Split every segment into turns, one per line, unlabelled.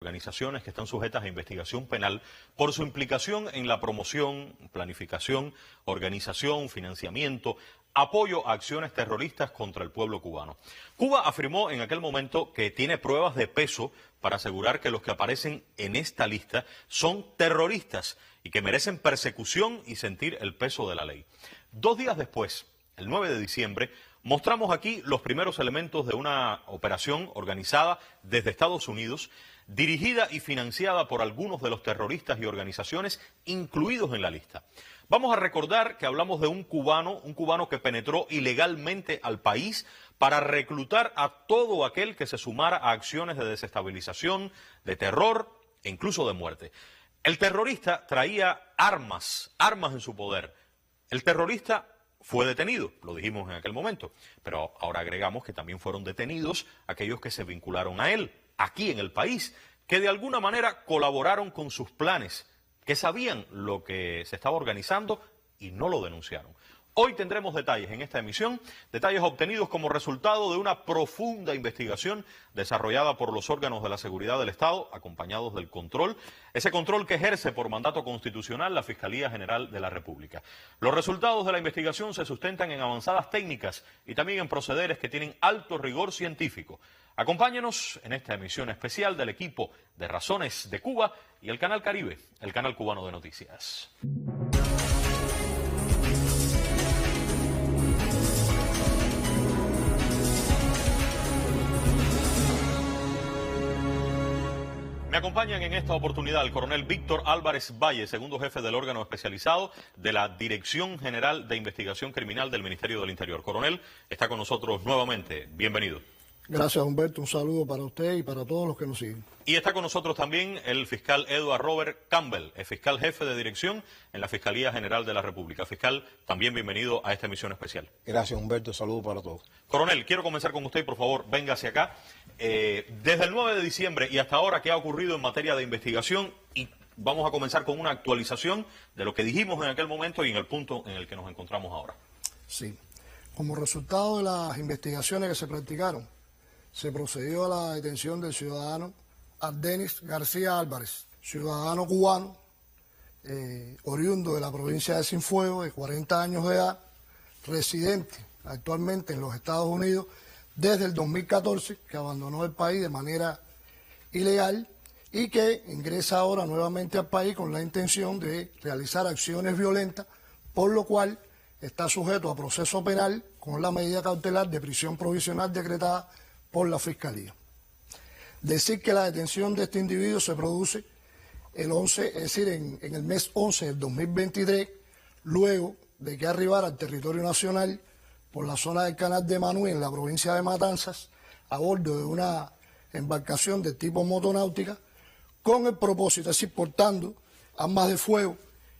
organizaciones que están sujetas a investigación penal por su implicación en la promoción, planificación, organización, financiamiento, apoyo a acciones terroristas contra el pueblo cubano. Cuba afirmó en aquel momento que tiene pruebas de peso para asegurar que los que aparecen en esta lista son terroristas y que merecen persecución y sentir el peso de la ley. 2 días después, el 9 de diciembre, mostramos aquí los primeros elementos de una operación organizada desde Estados Unidos, dirigida y financiada por algunos de los terroristas y organizaciones incluidos en la lista. Vamos a recordar que hablamos de un cubano que penetró ilegalmente al país para reclutar a todo aquel que se sumara a acciones de desestabilización, de terror e incluso de muerte. El terrorista traía armas en su poder. El terrorista fue detenido, lo dijimos en aquel momento, pero ahora agregamos que también fueron detenidos aquellos que se vincularon a él, aquí en el país, que de alguna manera colaboraron con sus planes, que sabían lo que se estaba organizando y no lo denunciaron. Hoy tendremos detalles en esta emisión, detalles obtenidos como resultado de una profunda investigación desarrollada por los órganos de la seguridad del Estado, acompañados del control, ese control que ejerce por mandato constitucional la Fiscalía General de la República. Los resultados de la investigación se sustentan en avanzadas técnicas y también en procederes que tienen alto rigor científico. Acompáñenos en esta emisión especial del equipo de Razones de Cuba y el Canal Caribe, el canal cubano de noticias. Me acompañan en esta oportunidad el coronel Víctor Álvarez Valle, segundo jefe del órgano especializado de la Dirección General de Investigación Criminal del Ministerio del Interior. Coronel, está con nosotros nuevamente. Bienvenido.
Gracias, Humberto. Un saludo para usted y para todos los que nos siguen.
Y está con nosotros también el fiscal Edward Robert Campbell, el fiscal jefe de dirección en la Fiscalía General de la República. Fiscal, también bienvenido a esta emisión especial.
Gracias, Humberto. Saludo para todos.
Coronel, quiero comenzar con usted y por favor, venga hacia acá. Desde el 9 de diciembre y hasta ahora, ¿qué ha ocurrido en materia de investigación? Y vamos a comenzar con una actualización de lo que dijimos en aquel momento y en el punto en el que nos encontramos ahora.
Sí. Como resultado de las investigaciones que se practicaron, se procedió a la detención del ciudadano Ardenis García Álvarez, ciudadano cubano, oriundo de la provincia de Cienfuegos, de 40 años de edad, residente actualmente en los Estados Unidos desde el 2014, que abandonó el país de manera ilegal y que ingresa ahora nuevamente al país con la intención de realizar acciones violentas, por lo cual está sujeto a proceso penal con la medida cautelar de prisión provisional decretada por la Fiscalía. Decir que la detención de este individuo se produce el 11, es decir, en el mes 11 del 2023, luego de que arribara al territorio nacional por la zona del Canal de Manuel, en la provincia de Matanzas, a bordo de una embarcación de tipo motonáutica, con el propósito, es decir, portando armas de fuego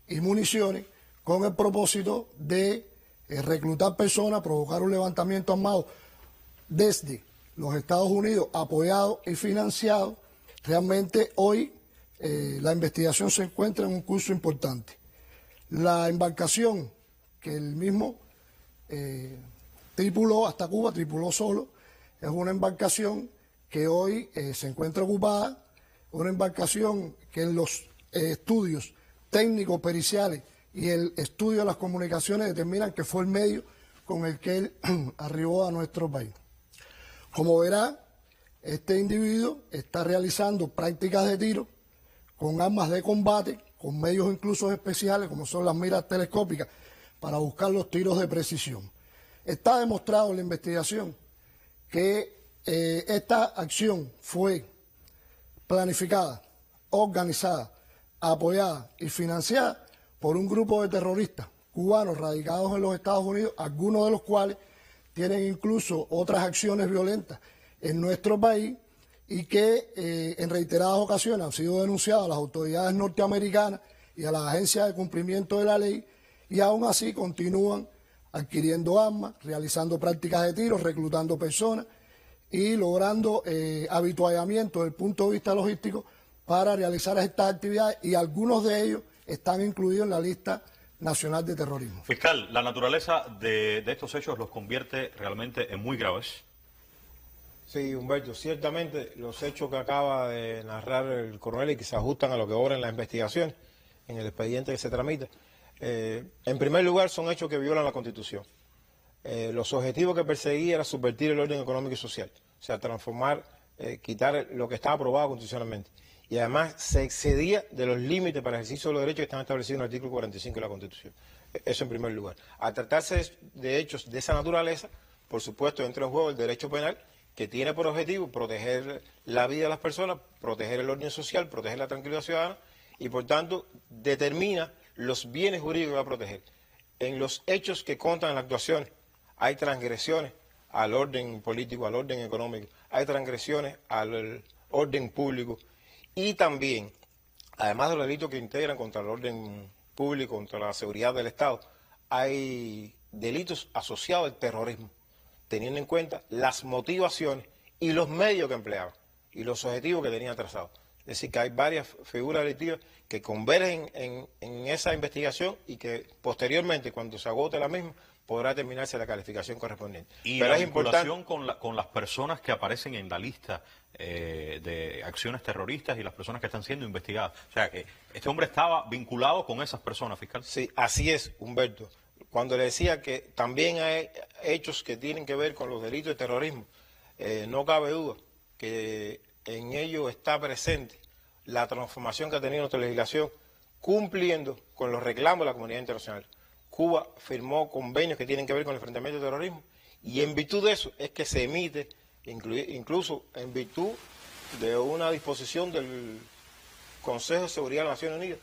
y municiones, con el propósito de reclutar personas, provocar un levantamiento armado desde los Estados Unidos, apoyado y financiado. Realmente hoy la investigación se encuentra en un curso importante. La embarcación que el mismo tripuló hasta Cuba, tripuló solo, es una embarcación que hoy se encuentra ocupada, una embarcación que en los estudios técnicos periciales y el estudio de las comunicaciones determinan que fue el medio con el que él arribó a nuestro país. Como verá, este individuo está realizando prácticas de tiro con armas de combate, con medios incluso especiales como son las miras telescópicas para buscar los tiros de precisión. Está demostrado en la investigación que esta acción fue planificada, organizada, apoyada y financiada por un grupo de terroristas cubanos radicados en los Estados Unidos, algunos de los cuales tienen incluso otras acciones violentas en nuestro país y que en reiteradas ocasiones han sido denunciadas a las autoridades norteamericanas y a las agencias de cumplimiento de la ley y aún así continúan adquiriendo armas, realizando prácticas de tiro, reclutando personas y logrando habituallamiento desde el punto de vista logístico para realizar estas actividades y algunos de ellos están incluidos en la lista nacional de terrorismo.
Fiscal, la naturaleza de estos hechos los convierte realmente en muy graves.
Sí, Humberto, ciertamente los hechos que acaba de narrar el coronel y que se ajustan a lo que obra en la investigación, en el expediente que se tramita, en primer lugar son hechos que violan la Constitución. Los objetivos que perseguía era subvertir el orden económico y social, o sea, transformar, quitar lo que estaba aprobado constitucionalmente. Y además se excedía de los límites para el ejercicio de los derechos que están establecidos en el artículo 45 de la Constitución. Eso en primer lugar. Al tratarse de hechos de esa naturaleza, por supuesto entra en juego el derecho penal, que tiene por objetivo proteger la vida de las personas, proteger el orden social, proteger la tranquilidad ciudadana y por tanto determina los bienes jurídicos que va a proteger. En los hechos que contan en la actuación hay transgresiones al orden político, al orden económico, hay transgresiones al orden público y también, además de los delitos que integran contra el orden público, contra la seguridad del Estado, hay delitos asociados al terrorismo, teniendo en cuenta las motivaciones y los medios que empleaban y los objetivos que tenían trazados. Es decir, que hay varias figuras delictivas que convergen en esa investigación y que posteriormente, cuando se agote la misma, podrá terminarse la calificación correspondiente.
Y
pero
la
es
vinculación con las personas que aparecen en la lista de acciones terroristas y las personas que están siendo investigadas. O sea, que este hombre estaba vinculado con esas personas, fiscal.
Sí, así es, Humberto. Cuando le decía que también hay hechos que tienen que ver con los delitos de terrorismo, no cabe duda que en ello está presente la transformación que ha tenido nuestra legislación cumpliendo con los reclamos de la comunidad internacional. Cuba firmó convenios que tienen que ver con el enfrentamiento al terrorismo y en virtud de eso es que se emite, incluso en virtud de una disposición del Consejo de Seguridad de las Naciones Unidas,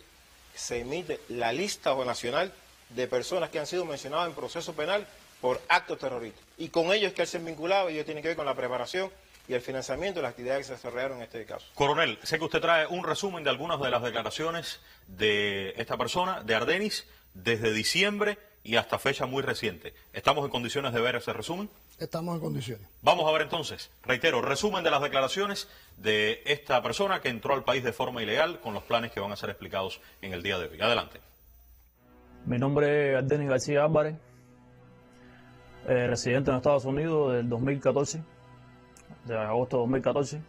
se emite la lista nacional de personas que han sido mencionadas en proceso penal por actos terroristas. Y con ellos es que él se vinculaba y ello tiene que ver con la preparación y el financiamiento de las actividades que se desarrollaron en este caso.
Coronel, sé que usted trae un resumen de algunas de las declaraciones de esta persona, de Ardenis, desde diciembre y hasta fecha muy reciente. ¿Estamos en condiciones de ver ese resumen?
Estamos en condiciones.
Vamos a ver entonces, reitero, resumen de las declaraciones de esta persona que entró al país de forma ilegal con los planes que van a ser explicados en el día de hoy. Adelante.
Mi nombre es Ardenis García Álvarez, residente en Estados Unidos del 2014, de agosto de 2014.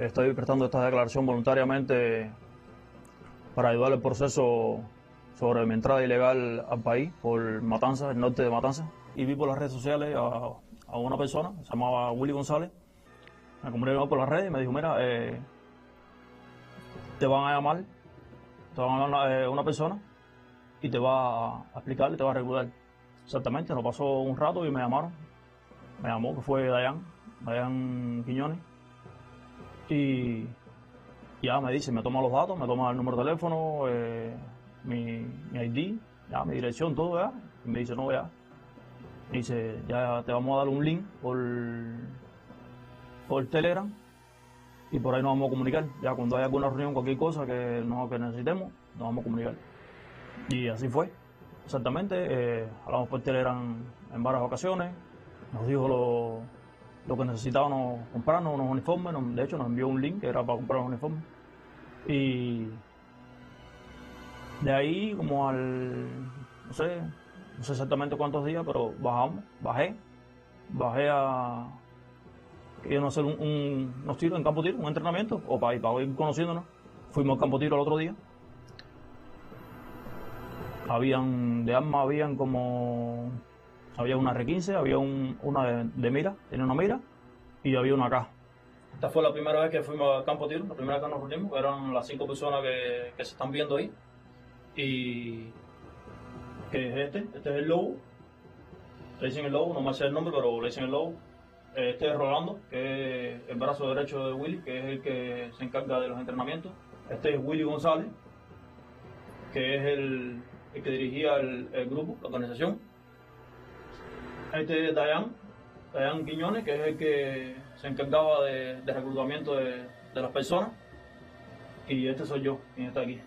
Estoy prestando esta declaración voluntariamente para ayudar al proceso sobre mi entrada ilegal al país por Matanzas, el norte de Matanzas. Y vi por las redes sociales a una persona, se llamaba Willy González. Me comuniqué por las redes y me dijo, mira, te van a llamar una persona y te va a explicar y te va a reclutar. Exactamente, nos pasó un rato y me llamaron. Me llamó, que fue Dayan Quiñones. Y ya me dice, me toma los datos, me toma el número de teléfono, mi ID, ya, mi dirección, todo, ya. Y me dice, no, ya. Me dice, ya te vamos a dar un link por Telegram y por ahí nos vamos a comunicar. Ya cuando haya alguna reunión, cualquier cosa que necesitemos, nos vamos a comunicar. Y así fue, exactamente. Hablamos por Telegram en varias ocasiones, nos dijo lo que necesitábamos comprarnos, unos uniformes, de hecho nos envió un link que era para comprar unos uniformes. Y de ahí como no sé exactamente cuántos días, pero bajé a ir a hacer unos tiros en campo tiro, un entrenamiento, o para ir conociéndonos. Fuimos al campo tiro el otro día. Había una R15, había una de mira, tenía una mira, y había una caja. Esta fue la primera vez que fuimos al campo tiro, la primera vez que nos reunimos, eran las 5 personas que se están viendo ahí. Y que es este es el lobo, le dicen el lobo, no me sé el nombre, pero le dicen el lobo. Este es Rolando, que es el brazo derecho de Willy, que es el que se encarga de los entrenamientos. Este es Willy González, que es el que dirigía el grupo, la organización. Este es Dayan Quiñones, que es el que se encargaba de reclutamiento de las personas. Y este soy yo, quien está aquí.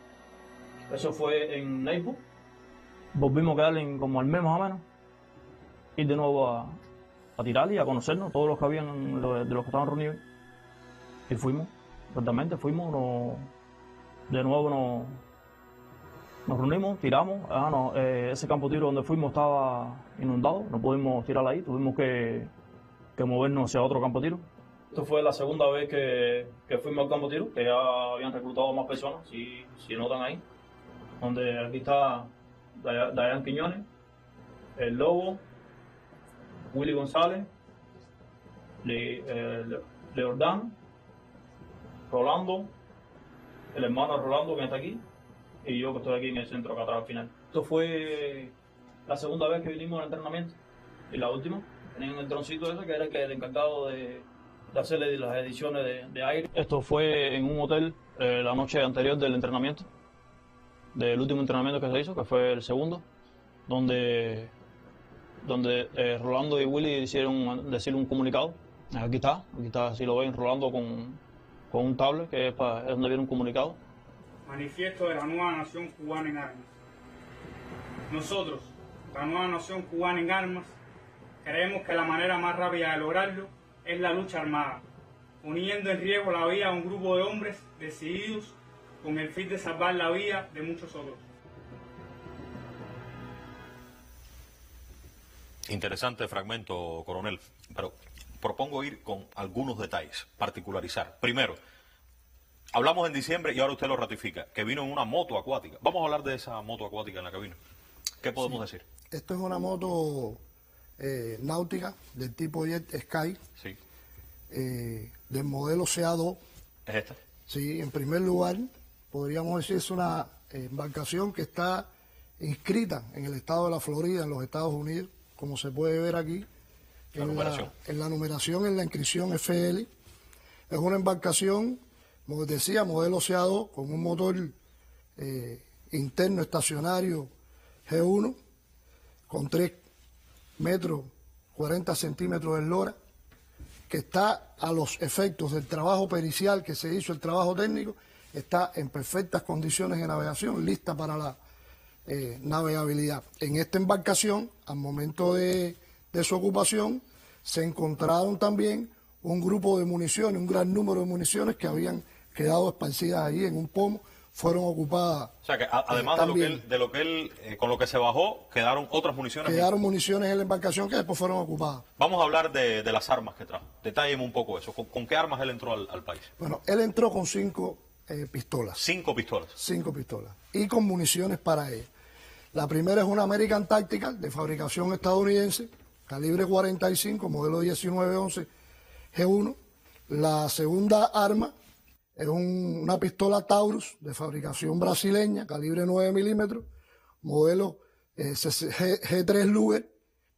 Eso fue en Naples. Volvimos a quedar como al mes más o menos. Ir de nuevo a tirar y a conocernos, todos los que habían, de los que estaban reunidos. Y fuimos, de nuevo nos reunimos, tiramos. Ese campo de tiro donde fuimos estaba inundado, no pudimos tirar ahí, tuvimos que que movernos hacia otro campo de tiro. Esto fue la segunda vez que fuimos al campo de tiro, que ya habían reclutado más personas, si notan ahí. Donde aquí está Dayan Quiñones, el Lobo, Willy González, Leordán, Rolando, el hermano de Rolando que está aquí, y yo que estoy aquí en el centro, acá atrás al final. Esto fue la segunda vez que vinimos al entrenamiento, y la última, en el droncito ese que era el encargado de hacerle las ediciones de aire. Esto fue en un hotel la noche anterior del entrenamiento, del último entrenamiento que se hizo, que fue el segundo, donde Rolando y Willy hicieron decir un comunicado. Aquí está, si lo ven, Rolando con un tablet, que es donde viene un comunicado.
Manifiesto de la nueva nación cubana en armas. Nosotros, la nueva nación cubana en armas, creemos que la manera más rápida de lograrlo es la lucha armada, poniendo en riesgo la vida de un grupo de hombres decididos con el fin de salvar la vida de muchos otros.
Interesante fragmento, coronel, pero propongo ir con algunos detalles, particularizar. Primero, hablamos en diciembre y ahora usted lo ratifica, que vino en una moto acuática. Vamos a hablar de esa moto acuática en la que vino. ¿Qué podemos decir?
Esto es una moto náutica del tipo Jet Sky,
Sí.
del modelo CA2.
¿Es esta?
Sí, en primer lugar, podríamos decir es una embarcación que está inscrita en el estado de la Florida, en los Estados Unidos, como se puede ver aquí.
La numeración.
En la numeración, en la inscripción FL. Es una embarcación, como decía, modelo CA2, con un motor interno estacionario G1, con 3 metros 40 centímetros de eslora, que está a los efectos del trabajo pericial que se hizo, el trabajo técnico, está en perfectas condiciones de navegación, lista para la navegabilidad. En esta embarcación, al momento de su ocupación, se encontraron también un grupo de municiones, un gran número de municiones que habían quedado esparcidas ahí en un pomo, fueron ocupadas.
O sea que además de lo que él con lo que se bajó, quedaron otras municiones.
Quedaron municiones en la embarcación que después fueron ocupadas.
Vamos a hablar de las armas que trajo. Detálleme un poco eso. ¿Con qué armas él entró al país?
Bueno, él entró con 5 pistolas.
5 pistolas.
5 pistolas. Y con municiones para ella. La primera es una American Tactical de fabricación estadounidense, calibre 45, modelo 1911 G1. La segunda arma es una pistola Taurus de fabricación brasileña, calibre 9 milímetros, modelo G3 Luger.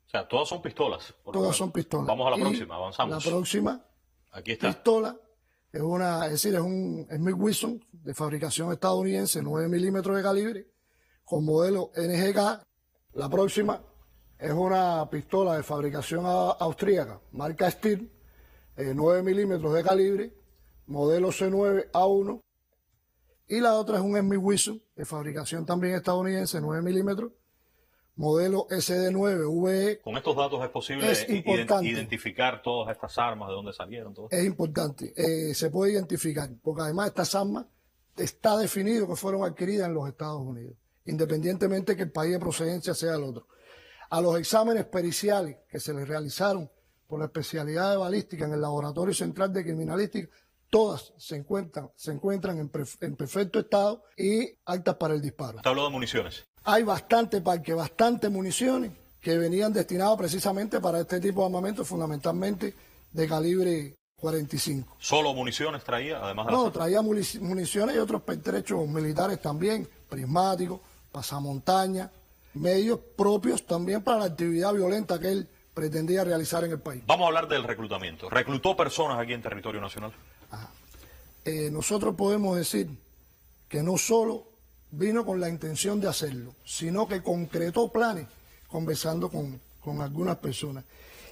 O sea, todas son pistolas.
Todas son pistolas.
Vamos a la próxima, avanzamos.
La próxima
Aquí está.
pistola es un Smith Wesson de fabricación estadounidense, 9 milímetros de calibre, con modelo NGK. La próxima es una pistola de fabricación austríaca, marca Steel, 9 milímetros de calibre, modelo C9A1. Y la otra es un Smith Wesson de fabricación también estadounidense, 9 milímetros, modelo SD9VE.
Con estos datos es posible identificar todas estas armas, de dónde salieron. Todo.
Es importante, se puede identificar, porque además estas armas está definido que fueron adquiridas en los Estados Unidos, independientemente que el país de procedencia sea el otro. A los exámenes periciales que se les realizaron por la especialidad de balística en el Laboratorio Central de Criminalística, todas se encuentran en perfecto estado y aptas para el disparo.
Usted habló de municiones.
Hay bastante municiones que venían destinadas precisamente para este tipo de armamento, fundamentalmente de calibre 45.
¿Solo municiones traía, además de
No, traía municiones y otros pertrechos militares también, prismáticos, pasamontañas, medios propios también para la actividad violenta que él pretendía realizar en el país.
Vamos a hablar del reclutamiento. ¿Reclutó personas aquí en territorio nacional?
Nosotros podemos decir que no solo vino con la intención de hacerlo, sino que concretó planes conversando con algunas personas.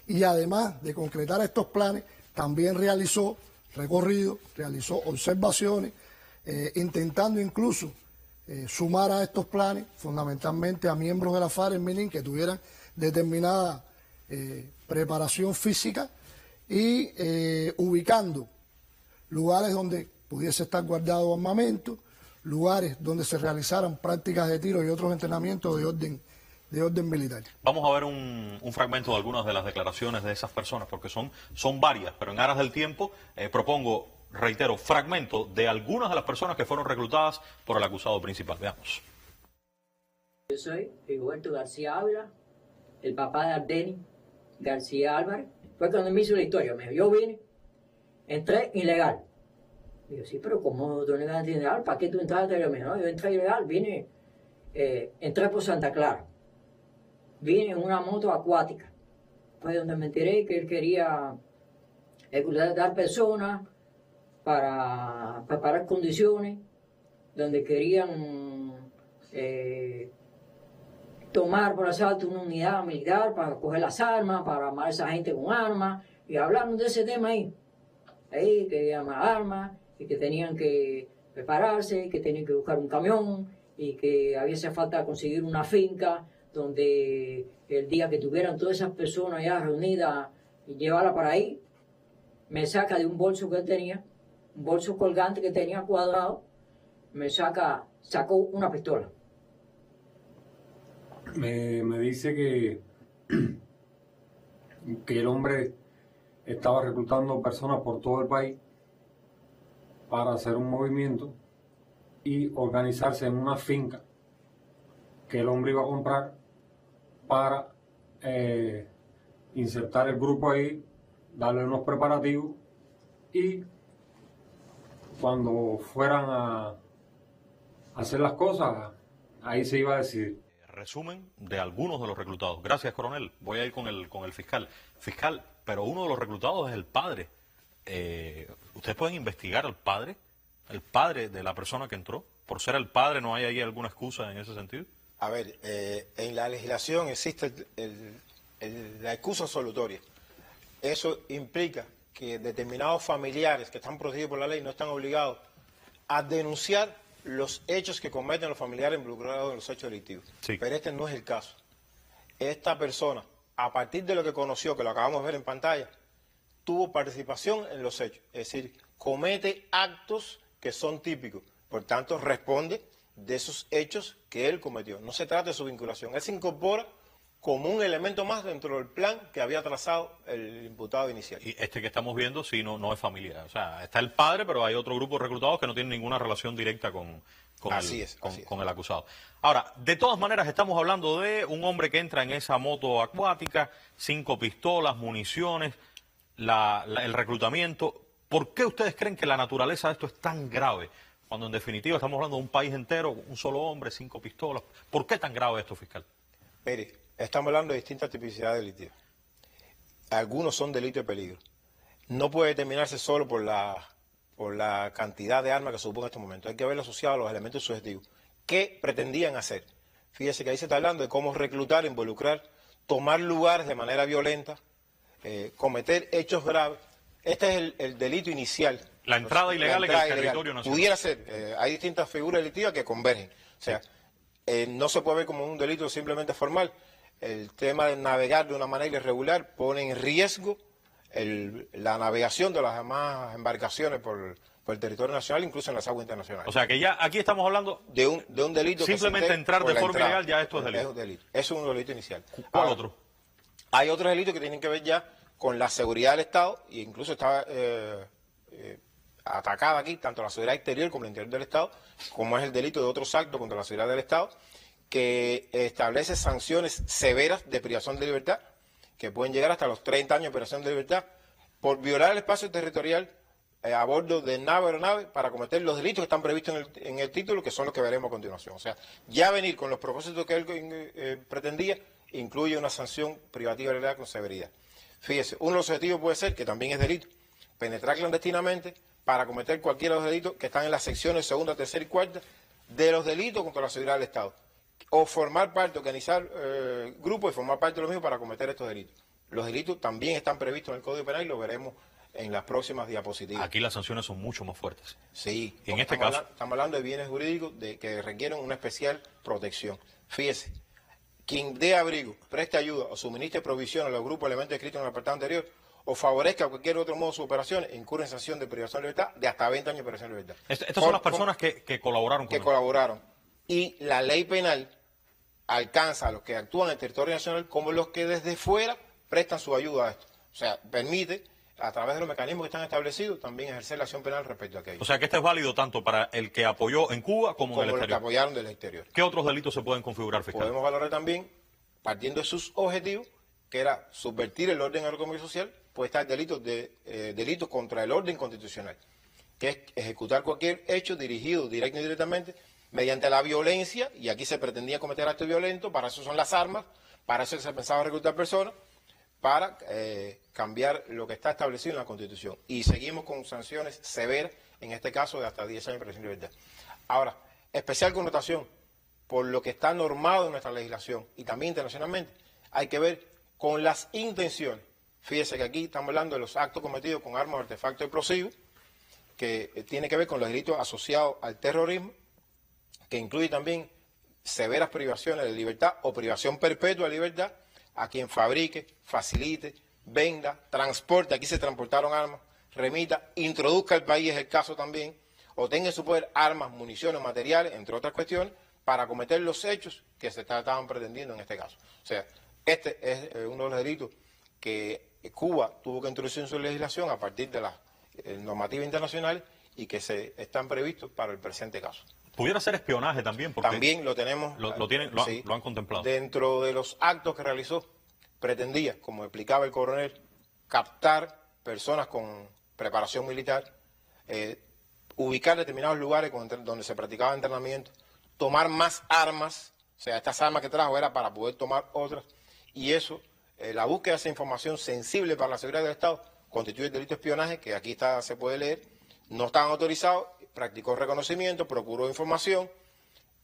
Y además de concretar estos planes, también realizó recorridos, realizó observaciones, intentando incluso sumar a estos planes, fundamentalmente a miembros de la FARC en Melín que tuvieran determinada preparación física y ubicando lugares donde pudiese estar guardado armamento, lugares donde se realizaran prácticas de tiro y otros entrenamientos de orden de orden militar.
Vamos a ver un fragmento de algunas de las declaraciones de esas personas, porque son varias, pero en aras del tiempo propongo, reitero, fragmento de algunas de las personas que fueron reclutadas por el acusado principal. Veamos.
Yo soy Rigoberto García Ávila, el papá de Ardenis García Álvarez. Fue cuando me hizo la historia. Me dijo, yo vine, entré ilegal. Digo, sí, pero ¿cómo tú entraste ilegal? ¿Para qué tú entraste? Me dijo, no, yo entré ilegal, vine, entré por Santa Clara. Vine en una moto acuática. Fue donde me enteré que él quería dar personas para preparar condiciones, donde querían tomar por asalto una unidad militar para coger las armas, para armar a esa gente con armas, y hablamos de ese tema ahí que querían más armas, y que tenían que prepararse, que tenían que buscar un camión, y que había falta conseguir una finca donde el día que tuvieran todas esas personas ya reunidas y llevarla para ahí, me saca de un bolso que él tenía, un bolso colgante que tenía cuadrado, sacó una pistola.
Me dice que el hombre estaba reclutando personas por todo el país para hacer un movimiento y organizarse en una finca que el hombre iba a comprar para insertar el grupo ahí, darle unos preparativos y cuando fueran a hacer las cosas, ahí se iba a decidir.
Resumen de algunos de los reclutados. Gracias, coronel. Voy a ir con el fiscal. Fiscal, pero uno de los reclutados es el padre. ¿Ustedes pueden investigar al padre? ¿El padre de la persona que entró? ¿Por ser el padre no hay ahí alguna excusa en ese sentido?
A ver, en la legislación existe la excusa absolutoria. Eso implica que determinados familiares que están protegidos por la ley no están obligados a denunciar los hechos que cometen los familiares involucrados en los hechos delictivos.
Sí.
Pero este no es el caso. Esta persona, a partir de lo que conoció, que lo acabamos de ver en pantalla, tuvo participación en los hechos. Es decir, comete actos que son típicos. Por tanto, responde de esos hechos que él cometió. No se trata de su vinculación. Él se incorpora como un elemento más dentro del plan que había trazado el imputado inicial.
Y este que estamos viendo, sí, no es familiar. O sea, está el padre, pero hay otro grupo de reclutados que no tienen ninguna relación directa con el acusado. Ahora, de todas maneras, estamos hablando de un hombre que entra en esa moto acuática, 5 pistolas, municiones, el reclutamiento. ¿Por qué ustedes creen que la naturaleza de esto es tan grave? Cuando en definitiva estamos hablando de un país entero, un solo hombre, 5 pistolas. ¿Por qué tan grave esto, fiscal?
Mire, estamos hablando de distintas tipicidades delictivas. Algunos son delitos de peligro. No puede determinarse solo por la cantidad de armas que se supone en este momento. Hay que verlo asociado a los elementos subjetivos. ¿Qué pretendían hacer? Fíjese que ahí se está hablando de cómo reclutar, involucrar, tomar lugares de manera violenta, cometer hechos graves. Este es el delito inicial.
La entrada ilegal en el territorio nacional.
Pudiera ser. Hay distintas figuras delictivas que convergen. O sea, no se puede ver como un delito simplemente formal. El tema de navegar de una manera irregular pone en riesgo la navegación de las demás embarcaciones por el territorio nacional, incluso en las aguas internacionales.
O sea que ya aquí estamos hablando
de un delito.
Simplemente entrar de forma ilegal ya esto es delito.
Es un delito. Es un delito inicial.
¿Cuál otro?
Hay otros delitos que tienen que ver ya con la seguridad del Estado, e incluso está atacada aquí tanto la seguridad exterior como el interior del Estado, como es el delito de otros actos contra la seguridad del Estado, que establece sanciones severas de privación de libertad, que pueden llegar hasta los 30 años de privación de libertad, por violar el espacio territorial a bordo de nave o aeronave para cometer los delitos que están previstos en el título, que son los que veremos a continuación. O sea, ya venir con los propósitos que él pretendía, incluye una sanción privativa de libertad con severidad. Fíjese, uno de los objetivos puede ser, que también es delito, penetrar clandestinamente para cometer cualquiera de los delitos que están en las secciones 2, 3 y 4 de los delitos contra la seguridad del Estado. O formar parte, organizar grupos y formar parte de los mismos para cometer estos delitos. Los delitos también están previstos en el Código Penal y lo veremos en las próximas diapositivas.
Aquí las sanciones son mucho más fuertes.
Sí.
En este caso
estamos hablando de bienes jurídicos que requieren una especial protección. Fíjese, quien dé abrigo, preste ayuda o suministre provisión a los grupos elementos descritos en el apartado anterior o favorezca a cualquier otro modo sus operaciones, incurre en sanción de privación de libertad de hasta 20 años de privación de libertad.
Estas son las personas que colaboraron con
colaboraron. Y la ley penal alcanza a los que actúan en el territorio nacional como los que desde fuera prestan su ayuda a esto. O sea, permite, a través de los mecanismos que están establecidos, también ejercer la acción penal respecto a aquello.
O sea que este es válido tanto para el que apoyó en Cuba como en el
los que
exterior.
apoyaron del exterior.
¿Qué otros delitos se pueden configurar, fiscal?
Podemos valorar también, partiendo de sus objetivos, que era subvertir el orden económico y social, puede estar delitos contra el orden constitucional, que es ejecutar cualquier hecho dirigido directo y indirectamente mediante la violencia, y aquí se pretendía cometer actos violentos, para eso son las armas, para eso se pensaba reclutar personas, para cambiar lo que está establecido en la Constitución. Y seguimos con sanciones severas, en este caso de hasta 10 años de prisión y libertad. Ahora, especial connotación, por lo que está normado en nuestra legislación y también internacionalmente, hay que ver con las intenciones. Fíjese que aquí estamos hablando de los actos cometidos con armas, artefactos explosivos, que tiene que ver con los delitos asociados al terrorismo, que incluye también severas privaciones de libertad o privación perpetua de libertad a quien fabrique, facilite, venda, transporte, aquí se transportaron armas, remita, introduzca al país, es el caso también, o tenga en su poder armas, municiones, materiales, entre otras cuestiones, para cometer los hechos que se estaban pretendiendo en este caso. O sea, este es uno de los delitos que Cuba tuvo que introducir en su legislación a partir de las normativas internacionales y que se están previstos para el presente caso.
¿Pudiera ser espionaje también? Porque
también lo tenemos.
Sí, lo han contemplado.
Dentro de los actos que realizó, pretendía, como explicaba el coronel, captar personas con preparación militar, ubicar determinados lugares donde se practicaba entrenamiento, tomar más armas, o sea, estas armas que trajo era para poder tomar otras, y eso, la búsqueda de esa información sensible para la seguridad del Estado, constituye el delito de espionaje, que aquí se puede leer, no estaban autorizados, practicó reconocimiento, procuró información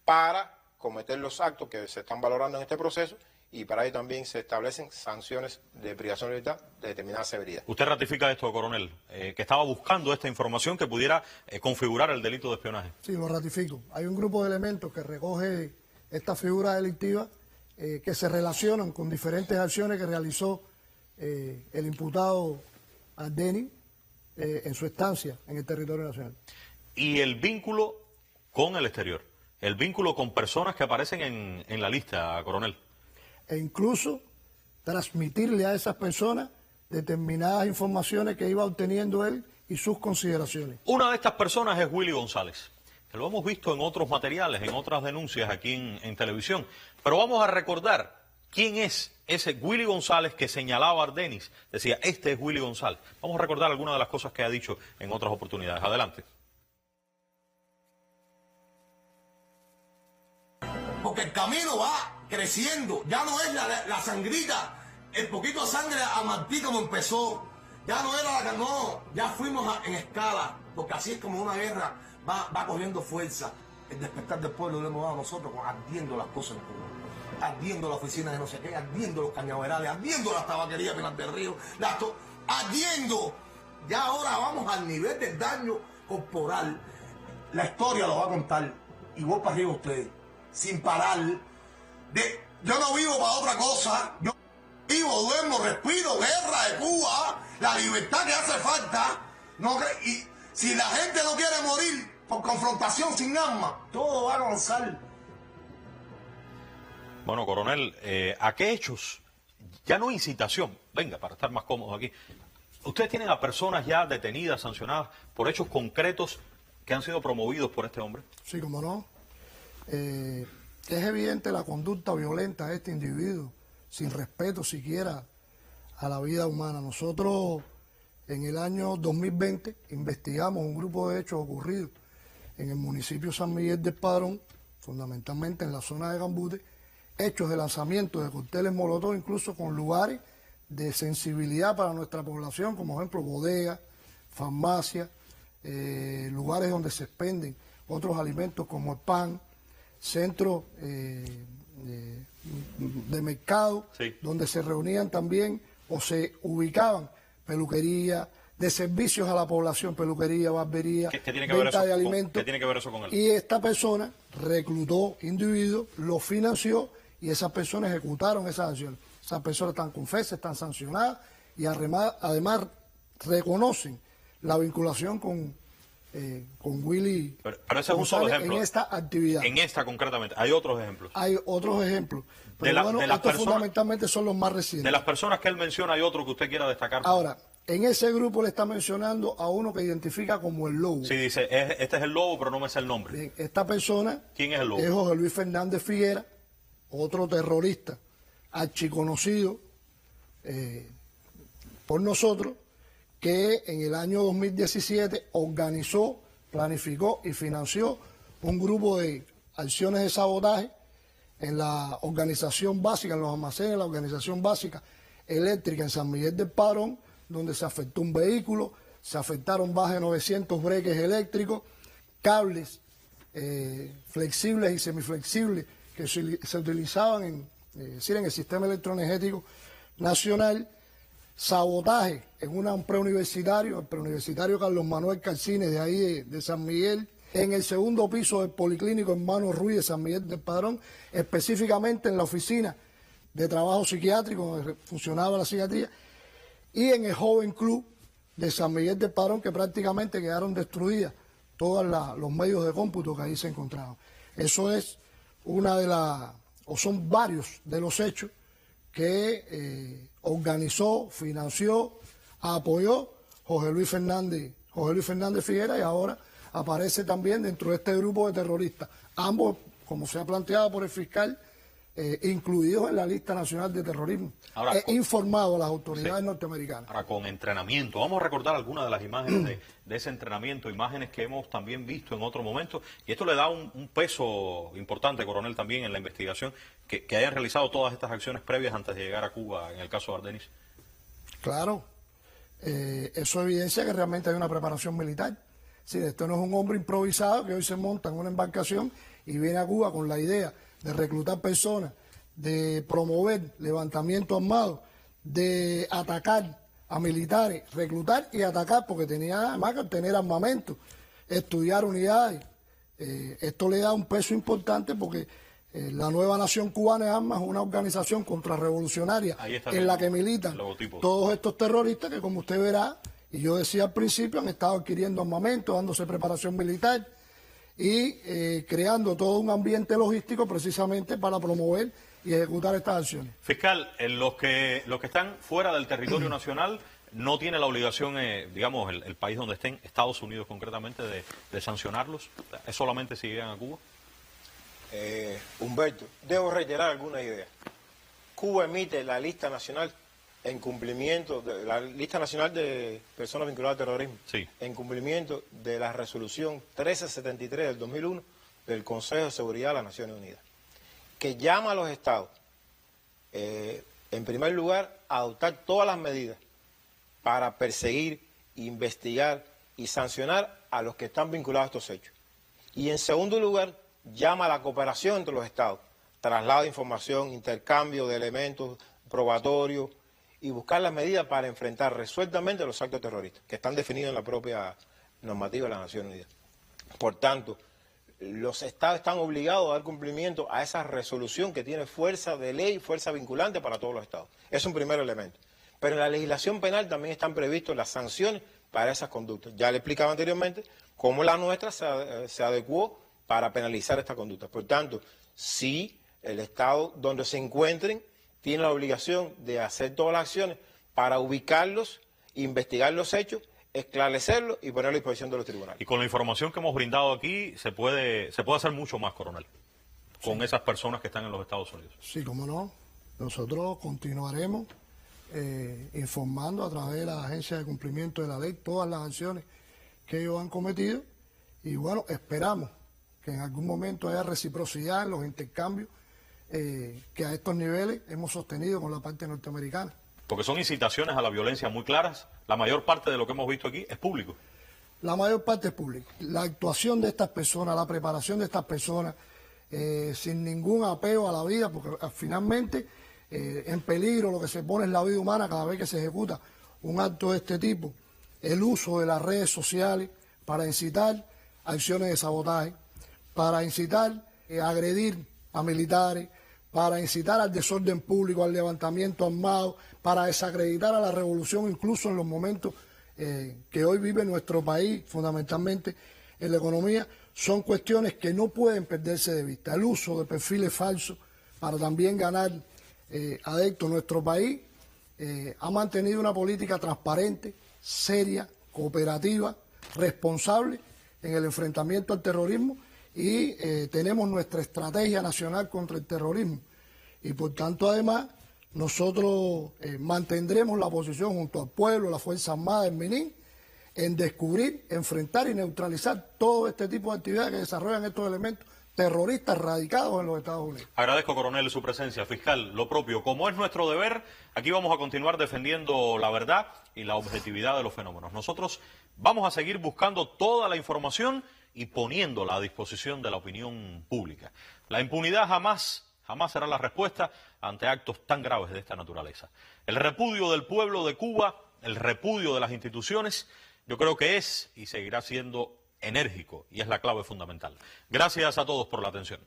para cometer los actos que se están valorando en este proceso, y para ello también se establecen sanciones de privación de libertad de determinada severidad.
¿Usted ratifica esto, coronel? Que estaba buscando esta información que pudiera configurar el delito de espionaje.
Sí, lo ratifico. Hay un grupo de elementos que recoge esta figura delictiva que se relacionan con diferentes acciones que realizó el imputado Ardeni en su estancia en el territorio nacional.
Y el vínculo con el exterior, el vínculo con personas que aparecen en la lista, coronel.
E incluso transmitirle a esas personas determinadas informaciones que iba obteniendo él y sus consideraciones.
Una de estas personas es Willy González, que lo hemos visto en otros materiales, en otras denuncias aquí en televisión. Pero vamos a recordar quién es ese Willy González que señalaba a Ardenis. Decía, este es Willy González. Vamos a recordar algunas de las cosas que ha dicho en otras oportunidades. Adelante.
Porque el camino va creciendo, ya no es la sangrita, el poquito de sangre a Martí como empezó, ya no era ya fuimos en escala, porque así es como una guerra va cogiendo fuerza. El despertar del pueblo lo hemos dado nosotros, ardiendo las cosas en Cuba, ardiendo las oficinas de no sé qué, ardiendo los cañaverales, ardiendo las tabaquerías Pinar del Río, ardiendo. Ya ahora vamos al nivel del daño corporal. La historia lo va a contar, y voy para arriba ustedes, sin parar. Yo no vivo para otra cosa, yo vivo, duermo, respiro, guerra de Cuba, la libertad que hace falta, y si la gente no quiere morir por confrontación sin armas, todo va a avanzar.
Bueno, coronel, ¿a qué hechos? Ya no incitación, venga, para estar más cómodos aquí. Ustedes tienen a personas ya detenidas, sancionadas por hechos concretos que han sido promovidos por este hombre.
Sí, cómo no. Es evidente la conducta violenta de este individuo, sin respeto siquiera a la vida humana. Nosotros en el año 2020 investigamos un grupo de hechos ocurridos en el municipio San Miguel del Padrón, fundamentalmente en la zona de Cambute, hechos de lanzamiento de cócteles molotov, incluso con lugares de sensibilidad para nuestra población, como por ejemplo bodegas, farmacias, lugares donde se expenden otros alimentos como el pan, centros de mercado, sí, donde se reunían también o se ubicaban peluquería, de servicios a la población, peluquería, barbería, venta de alimentos.
¿Qué tiene que ver eso con él?
Y esta persona reclutó individuos, los financió y esas personas ejecutaron esas acciones. Esas personas están confesas, están sancionadas y además reconocen la vinculación con con Willy
pero ese es un solo
González
ejemplo.
en esta actividad.
En esta concretamente. Hay otros ejemplos.
Hay otros ejemplos. Pero bueno, estos fundamentalmente son los más recientes.
De las personas que él menciona, ¿hay otro que usted quiera destacar?
Ahora, en ese grupo le está mencionando a uno que identifica como el Lobo.
Sí, dice, este es el Lobo, pero no me sé el nombre.
Bien, esta persona
¿Quién es el Lobo?
Es José Luis Fernández Figuera, otro terrorista archiconocido por nosotros, que en el año 2017 organizó, planificó y financió un grupo de acciones de sabotaje en la organización básica, en los almacenes de la organización básica eléctrica en San Miguel del Padrón, donde se afectó un vehículo, se afectaron más de 900 breques eléctricos, cables flexibles y semiflexibles que se utilizaban en el sistema electroenergético nacional, sabotaje en un preuniversitario, el preuniversitario Carlos Manuel Calcines de ahí de San Miguel, en el segundo piso del Policlínico Hermano Ruiz de San Miguel del Padrón, específicamente en la oficina de trabajo psiquiátrico donde funcionaba la psiquiatría, y en el Joven Club de San Miguel del Padrón, que prácticamente quedaron destruidas todos los medios de cómputo que ahí se encontraban. Eso es son varios de los hechos que organizó, financió, apoyó José Luis Fernández Figuera, y ahora aparece también dentro de este grupo de terroristas. Ambos, como se ha planteado por el fiscal, incluidos en la lista nacional de terrorismo. Ahora, informado a las autoridades norteamericanas.
Ahora, con entrenamiento, vamos a recordar algunas de las imágenes de ese entrenamiento, imágenes que hemos también visto en otro momento, y esto le da un peso importante, coronel, también en la investigación, que hayan realizado todas estas acciones previas antes de llegar a Cuba, en el caso de Ardenis.
Claro, eso evidencia que realmente hay una preparación militar. Sí, esto no es un hombre improvisado que hoy se monta en una embarcación y viene a Cuba con la idea de reclutar personas, de promover levantamiento armado, de atacar a militares, reclutar y atacar, porque tenía además que tener armamento, estudiar unidades. Esto le da un peso importante porque la nueva Nación Cubana de Armas es una organización contrarrevolucionaria en la que militan todos estos terroristas que, como usted verá, y yo decía al principio, han estado adquiriendo armamento, dándose preparación militar y creando todo un ambiente logístico precisamente para promover y ejecutar estas acciones.
Fiscal, los que están fuera del territorio nacional no tiene la obligación, digamos, el país donde estén, Estados Unidos concretamente, de sancionarlos. ¿Es solamente si llegan a Cuba?
Humberto, debo reiterar alguna idea. Cuba emite la lista nacional en cumplimiento de la lista nacional de personas vinculadas al terrorismo,
sí,
en cumplimiento de la resolución 1373 del 2001 del Consejo de Seguridad de las Naciones Unidas, que llama a los estados, en primer lugar, a adoptar todas las medidas para perseguir, investigar y sancionar a los que están vinculados a estos hechos. Y en segundo lugar, llama a la cooperación entre los estados, traslado de información, intercambio de elementos probatorios y buscar las medidas para enfrentar resueltamente los actos terroristas, que están definidos en la propia normativa de las Naciones Unidas. Por tanto, los estados están obligados a dar cumplimiento a esa resolución que tiene fuerza de ley, fuerza vinculante para todos los estados. Es un primer elemento. Pero en la legislación penal también están previstas las sanciones para esas conductas. Ya le explicaba anteriormente cómo la nuestra se adecuó para penalizar esta conducta. Por tanto, sí, el estado donde se encuentren tiene la obligación de hacer todas las acciones para ubicarlos, investigar los hechos, esclarecerlos y ponerlos a disposición de los tribunales.
Y con la información que hemos brindado aquí, se puede hacer mucho más, coronel, con esas personas que están en los Estados Unidos.
Sí, cómo no. Nosotros continuaremos informando a través de la Agencia de Cumplimiento de la Ley todas las acciones que ellos han cometido, y bueno, esperamos que en algún momento haya reciprocidad en los intercambios que a estos niveles hemos sostenido con la parte norteamericana.
Porque son incitaciones a la violencia muy claras. La mayor parte de lo que hemos visto aquí es público.
La mayor parte es público. La actuación de estas personas, la preparación de estas personas, sin ningún apego a la vida, porque finalmente en peligro lo que se pone es la vida humana cada vez que se ejecuta un acto de este tipo. El uso de las redes sociales para incitar acciones de sabotaje, para incitar a agredir a militares, para incitar al desorden público, al levantamiento armado, para desacreditar a la revolución incluso en los momentos que hoy vive nuestro país, fundamentalmente en la economía, son cuestiones que no pueden perderse de vista. El uso de perfiles falsos para también ganar adeptos en nuestro país ha mantenido una política transparente, seria, cooperativa, responsable en el enfrentamiento al terrorismo y tenemos nuestra estrategia nacional contra el terrorismo. Y por tanto, además, nosotros mantendremos la posición junto al pueblo, la Fuerza Armada, el MININ, en descubrir, enfrentar y neutralizar todo este tipo de actividades que desarrollan estos elementos terroristas radicados en los Estados Unidos.
Agradezco, coronel, su presencia. Fiscal, lo propio. Como es nuestro deber, aquí vamos a continuar defendiendo la verdad y la objetividad de los fenómenos. Nosotros vamos a seguir buscando toda la información y poniéndola a disposición de la opinión pública. La impunidad jamás será la respuesta ante actos tan graves de esta naturaleza. El repudio del pueblo de Cuba, el repudio de las instituciones, yo creo que es y seguirá siendo enérgico y es la clave fundamental. Gracias a todos por la atención.